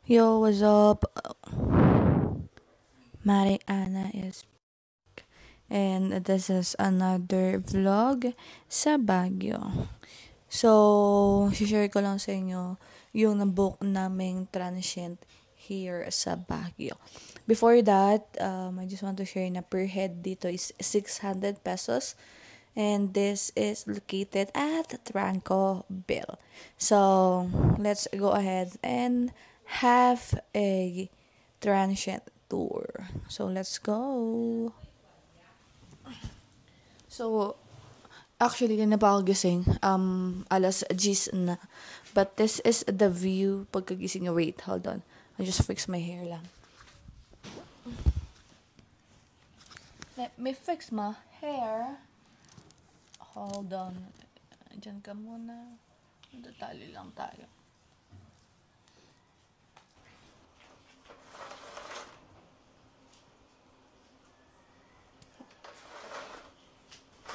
Yo, what's up? Mariana is and this is another vlog sa Baguio. So, share ko lang sa inyo yung nabook naming transient here sa Baguio. Before that, I just want to share na per head dito is 600 pesos. And this is located at Trancoville. So, let's go ahead and have a transient tour. So, let's go. So, actually, na pa ako gising. Alas 10 na. But this is the view pagkagising niya. Wait, hold on. I just fix my hair lang. Let me fix my hair. Hold on. Diyan ka muna. Detalye lang tayo.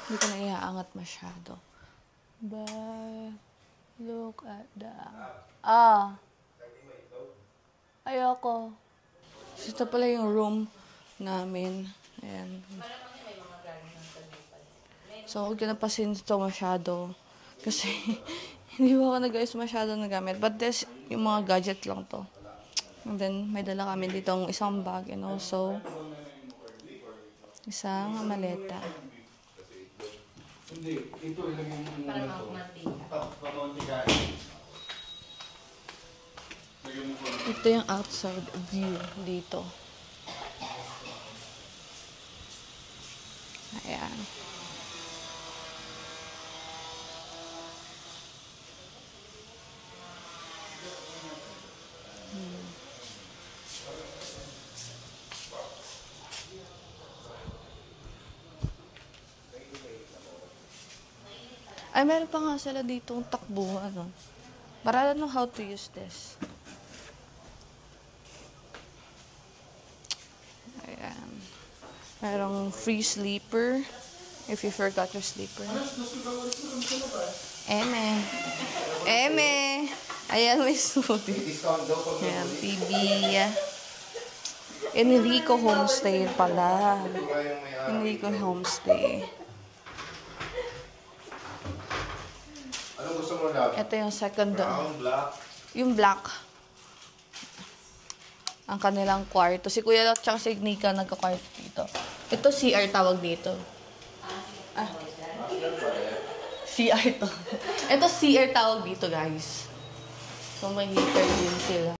Hindi ko na iaangat masyado. But, look at that. Ayoko. So, ito pala yung room namin. Ayan. So, huwag ka napasin ito masyado. Kasi, hindi ko ako nag-ayos masyado na gamit. But this, yung mga gadget lang to. And then, may dala kami ditong isang bag and also, isang maleta. Hindi, ito ilagay mo muna ito. Pamantika. Ito yung outside view dito. Ayan. Ay, meron pa nga sila ditong takbuhan, no? But I don't know how to use this. Ayan. Merong free sleeper. If you forgot your sleeper. Eme. Eme. Ayan, may smoothie. Ayan, TV. Enrico Homestay pala. Enrico Homestay. Anong gusto mo lang? Ito yung second door. Brown, black? Yung black. Ang kanilang kwarto. Si Kuya at saka si Nika nagka-kwarto dito. Ito CR tawag dito. CR to. Ito CR tawag dito, guys. So, may heater din sila.